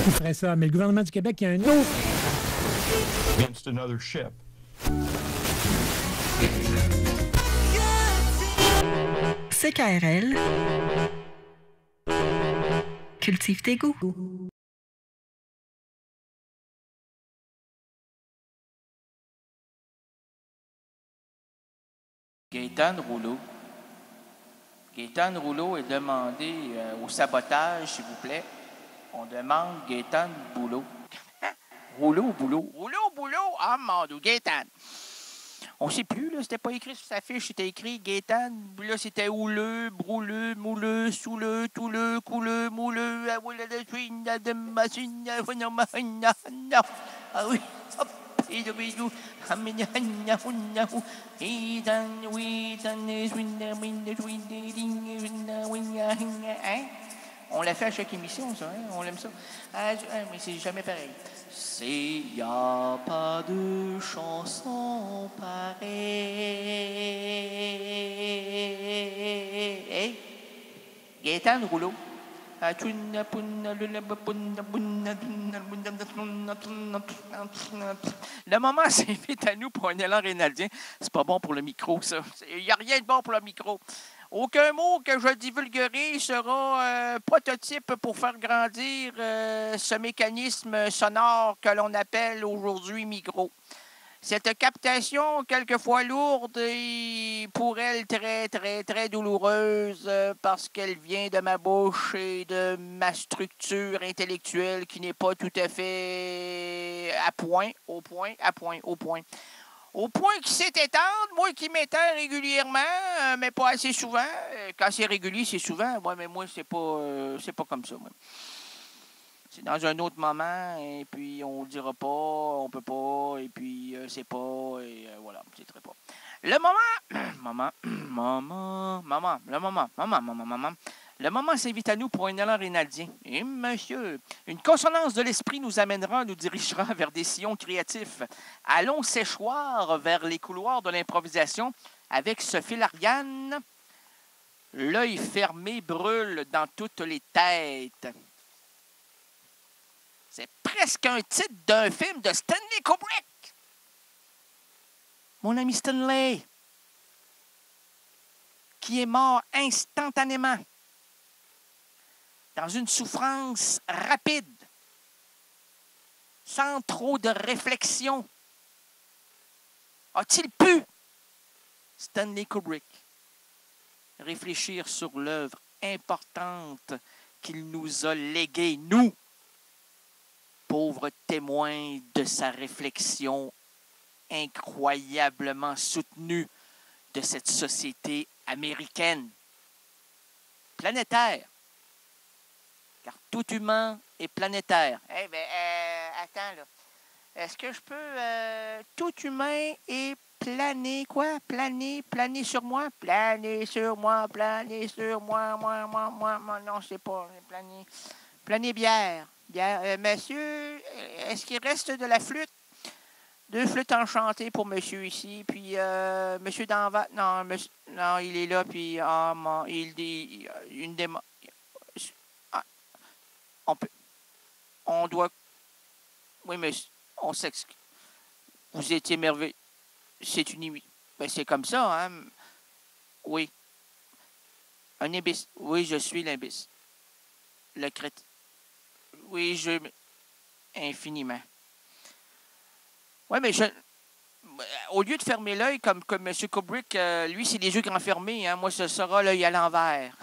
qui ferait ça. Mais le gouvernement du Québec, il y a un autre... Against another ship. CKRL. Cultive tes goûts. Gaétane Rouleau. Gaétane Rouleau est demandé au sabotage, s'il vous plaît. On demande Gaétane Boulot. Rouleau ou Boulot? Rouleau ou Boulot? Ah, mon Dieu, Gaétane. On ne sait plus, là, c'était pas écrit sur sa fiche, c'était écrit Gaétane. Là, c'était houleux, brouleux, mouleux, souleux, touleux, couleux, mouleux, ah oui. Hop. On l'a fait à chaque émission, ça, hein? On aime ça. Mais c'est jamais pareil. Y a pas de chanson pareille. Gaétane Rouleau. Le moment s'invite à nous pour un élan rénaldien. C'est pas bon pour le micro, ça. Il n'y a rien de bon pour le micro. Aucun mot que je divulguerai sera prototype pour faire grandir ce mécanisme sonore que l'on appelle aujourd'hui micro. Cette captation, quelquefois lourde et pour elle très, très, très douloureuse parce qu'elle vient de ma bouche et de ma structure intellectuelle qui n'est pas tout à fait au point qu'il sait étendre, moi qui m'étends régulièrement, mais pas assez souvent. Quand c'est régulier, c'est souvent. Ouais, mais moi, c'est pas comme ça, moi. C'est dans un autre moment, et puis on ne dira pas, on peut pas, et puis c'est pas, et voilà, c'est très pas. Le moment s'invite à nous pour un élan rénaldien. Et monsieur, une consonance de l'esprit nous amènera, nous dirigera vers des sillons créatifs. Allons séchoir vers les couloirs de l'improvisation avec ce fil Ariane. L'œil fermé brûle dans toutes les têtes. C'est presque un titre d'un film de Stanley Kubrick. Mon ami Stanley, qui est mort instantanément, dans une souffrance rapide, sans trop de réflexion. A-t-il pu, Stanley Kubrick, réfléchir sur l'œuvre importante qu'il nous a léguée, nous, pauvres témoins de sa réflexion incroyablement soutenue de cette société américaine, planétaire, car tout humain est planétaire. Eh bien, attends, là. Est-ce que je peux... tout humain est plané, quoi? Planer sur moi? Planer sur moi, moi. Non, c'est pas planer. Planer bière. Monsieur, est-ce qu'il reste de la flûte? 2 flûtes enchantées pour monsieur ici. Puis, monsieur Danva... Non, il est là, puis... il dit... Une des... on doit... Oui, mais on s'excuse. Vous étiez merveilleux. C'est une... Ben, c'est comme ça, hein? Oui. Un imbécile. Oui, je suis l'imbécile. Le crétin. Oui, infiniment. Oui, mais au lieu de fermer l'œil comme M. Kubrick, lui, c'est les yeux grands fermés. Hein? Moi, ce sera l'œil à l'envers.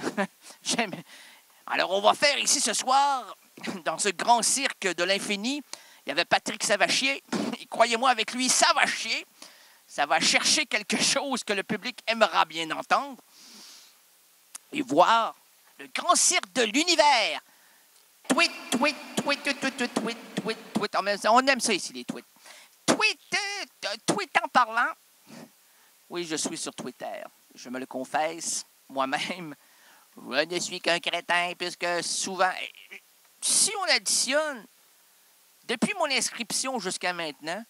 Alors, on va faire ici ce soir, dans ce grand cirque de l'infini, il y avait Patrick Savachier. Et croyez-moi, avec lui, ça va chier. Ça va chercher quelque chose que le public aimera bien entendre. Et voir le grand cirque de l'univers. Tweet. On aime ça ici, les tweets. Tweet en parlant. Oui, je suis sur Twitter. Je me le confesse moi-même. Je ne suis qu'un crétin, puisque souvent, si on additionne, depuis mon inscription jusqu'à maintenant,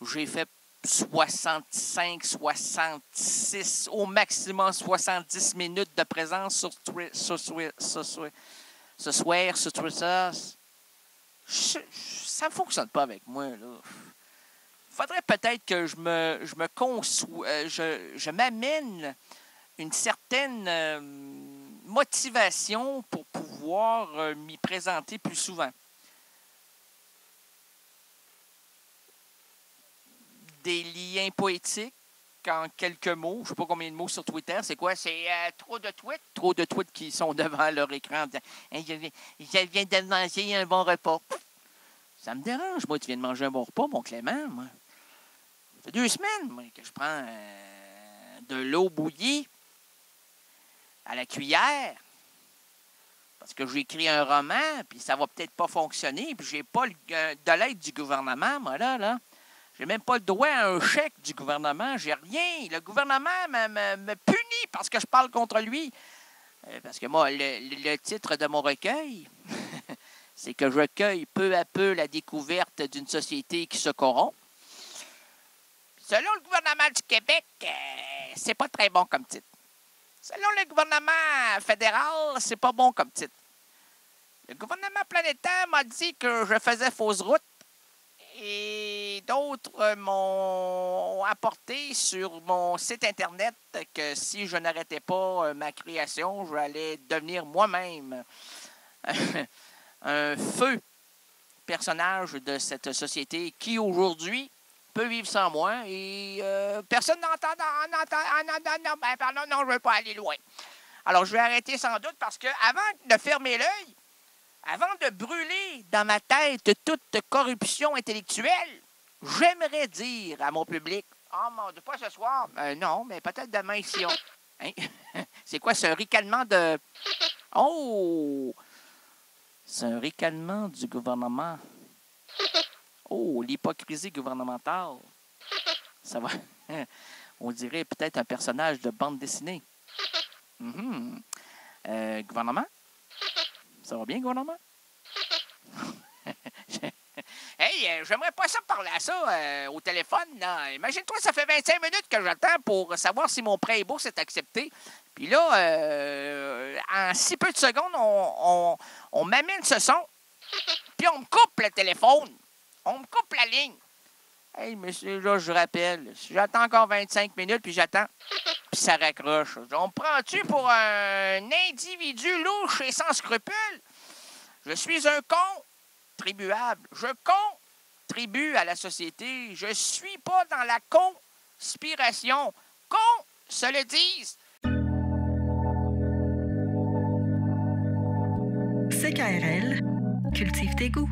j'ai fait 65, 66, au maximum 70 minutes de présence sur Twitter. ça ne fonctionne pas avec moi, là. Faudrait peut-être que je m'amène une certaine motivation pour pouvoir m'y présenter plus souvent. Des liens poétiques en quelques mots. Je ne sais pas combien de mots sur Twitter. C'est quoi? C'est trop de tweets? Trop de tweets qui sont devant leur écran en disant hey, je viens de manger un bon repas. Ça me dérange, moi, tu viens de manger un bon repas, mon Clément. Moi. Ça fait 2 semaines moi, que je prends de l'eau bouillie à la cuillère parce que j'ai écrit un roman, puis ça va peut-être pas fonctionner, puis j'ai pas de l'aide du gouvernement, moi, là. J'ai même pas le droit à un chèque du gouvernement. J'ai rien. Le gouvernement me punit parce que je parle contre lui. Parce que moi, le titre de mon recueil, c'est que je recueille peu à peu la découverte d'une société qui se corrompt. Selon le gouvernement du Québec, c'est pas très bon comme titre. Selon le gouvernement fédéral, c'est pas bon comme titre. Le gouvernement planétaire m'a dit que je faisais fausse route. Et d'autres m'ont apporté sur mon site Internet que si je n'arrêtais pas ma création, j'allais devenir moi-même un feu personnage de cette société qui, aujourd'hui, peut vivre sans moi. Et personne n'entend... Pardon, non, je ne veux pas aller loin. Alors, je vais arrêter sans doute parce que avant de fermer l'œil, avant de brûler dans ma tête toute corruption intellectuelle, j'aimerais dire à mon public, « Oh mon Dieu, pas ce soir. Non, mais peut-être demain ici. » Hein? C'est quoi, c'est un ricanement de... Oh! C'est un ricanement du gouvernement. Oh, l'hypocrisie gouvernementale. Ça va... On dirait peut-être un personnage de bande dessinée. Gouvernement? Ça va bien, gouvernement? Hey, j'aimerais pas ça parler à ça au téléphone. Là. Imagine-toi, ça fait 25 minutes que j'attends pour savoir si mon prêt et bourse est accepté. Puis là, en si peu de secondes, on m'amène ce son. Puis on me coupe le téléphone. On me coupe la ligne. Hey, monsieur, là, je rappelle. J'attends encore 25 minutes, puis j'attends. Puis ça raccroche. On me prend-tu pour un individu louche et sans scrupules? Je suis un contribuable. Je contribue à la société. Je suis pas dans la conspiration. Qu'on se le dise. CKRL, cultive tes goûts.